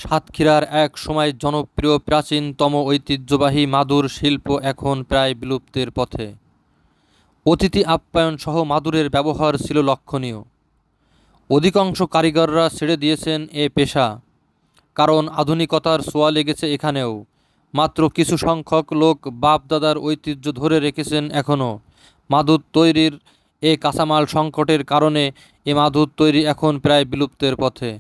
সাতক্ষীরার এক সময় জনপ্রিয় প্রাচীনতম ঐতিহ্যবাহী মাদুর শিল্প এখন প্রায় বিলুপ্তির পথে। অতিথি আপ্যায়ন সহ মাদুরের ব্যবহার ছিল লক্ষণীয়। অধিকাংশ কারিগররা ছেড়ে দিয়েছেন এ পেশা, কারণ আধুনিকতার ছোঁয়া লেগেছে এখানেও। মাত্র কিছু সংখ্যক লোক বাপ-দাদার ঐতিহ্য ধরে রেখেছেন এখনও। মাদুর তৈরির এ কাঁচামাল সংকটের কারণে এ মাদুর তৈরি এখন প্রায় বিলুপ্তের পথে।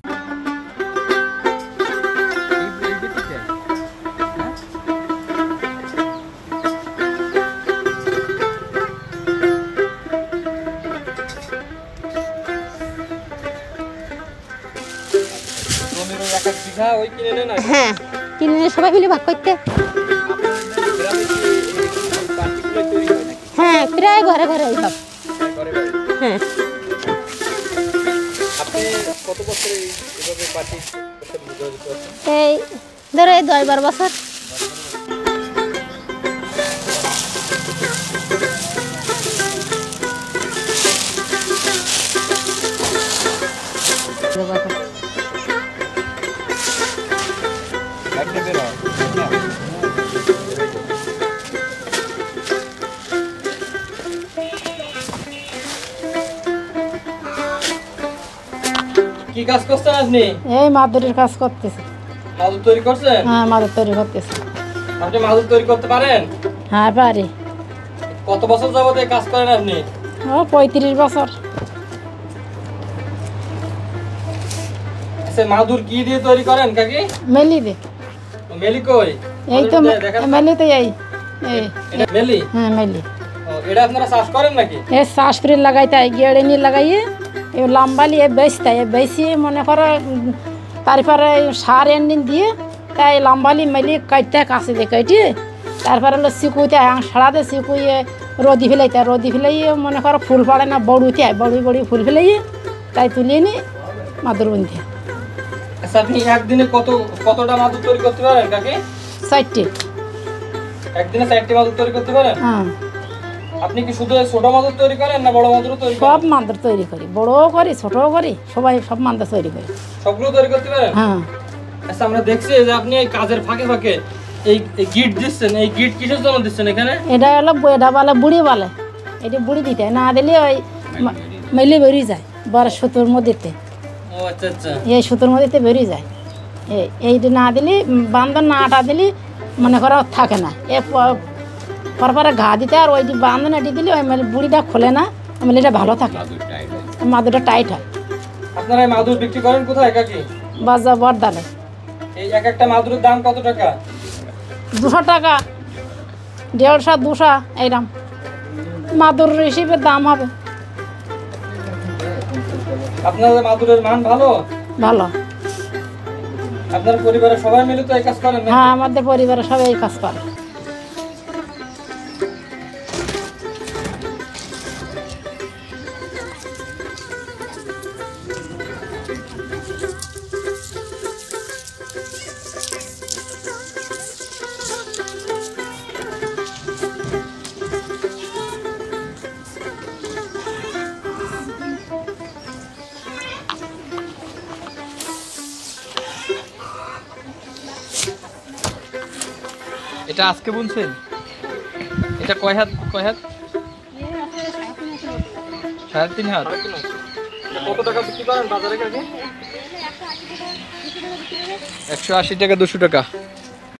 হ্যাঁ, কিনে নিয়ে সবাই মিলে ভাগ করতে। হ্যাঁ, প্রায় ঘরে ঘরে এইসব। হ্যাঁ, এই ধরো এই 10-12 বছর। কি কাজ করছেন আপনি? এই মাদুরের কাজ করতেছি। মাদুর তৈরি করছেন? হ্যাঁ, মাদুর তৈরি করতেছি। আপনি মাদুর তৈরি করতে পারেন? হ্যাঁ, পারি। কত বছর যাবত এই কাজ করেন আপনি? 35 বছর। আচ্ছা, মাদুর কি দিয়ে তৈরি করেন কাকি? মেলি দে। মেলি কই? এই তো মেলি তো এই এটা মেলি? হ্যাঁ, মেলি। ও, এটা আপনারা চাষ করেন নাকি? এই চাষ করে লাগাইতে হয়, গেড়ে নিয়ে লাগাইয়ে এই লম্বালি এ বেচতে হয়। বেশি মনে করো তারপরে সার এন্ডিন দিয়ে তাই লম্বালি মেলি কাটতে কাছে দিয়ে কাটিয়ে তারপরে হলো শিকুইতে সাড়াতে শিকুইয়ে রোদি ফেলাইতে হয়। রোদি ফেলাইয়ে মনে করো ফুল পড়ে না, বড়ুতে হয়, বড়ি ফুল ফেলাইয়ে তাই তুলিয়ে নিয়ে মাদুর বুনতে। আচ্ছা, আপনি একদিনে কতটা মাদুর তৈরি করতে পারেন কাকি? 4টে। একদিনে 4টে মাদুর তৈরি করতে পারেন? হ্যাঁ। আপনি কি শুধু ছোট মাদুর তৈরি করেন না বড় মাদুরও তৈরি করেন? সব মাদুর তৈরি করি, বড়ও করি ছোটও করি, সবাই সব মাদুর তৈরি করি। সবগুলো তৈরি করতে পারেন? হ্যাঁ। আচ্ছা, আমরা দেখছি যে আপনি এই কাজের ফাঁকে ফাঁকে এই গিট দিচ্ছেন। এই গিট কিসের জন্য দিচ্ছেন এখানে? এটা হলো এটা বলে বুড়ি বলে। এটি বুড়ি দিতে না দিলে ওই মেলে বেরিয়ে যায় বড় সুতোর মধ্যেতে। ও আচ্ছা আচ্ছা, এই সুতোর মধ্যেতে বেরিয়ে যায়। এইটা না দিলে বান্ধন না আটা দিলে মনে করো থাকে না। পরপরে ঘা দিতে আর ওই বান্ধন এটি দিলে ওই বুড়িটা খোলে না, মেলেটা ভালো থাকে, মাদুরটা টাইট হয়। আপনারা এই মাদুর বিক্রি করেন কোথায় কাকি? বাজার বড়দালে। এই একটা মাদুরের দাম কত টাকা? 200 টাকা, 150, 200 এইরকম মাদুর হিসেবে দাম হবে। আপনাদের মাদুরের মান ভালো? ভালো। আপনার পরিবারের সবাই মিলে তো এই কাজ করেন? হ্যাঁ, আমাদের পরিবারের সবাই এই কাজ করে। এটা আজকে বুনছেন? এটা কয় হাত? 3.5 হাত। কত টাকা বিক্রি করেন বাজারে কাকি? 180 টাকা, 200 টাকা।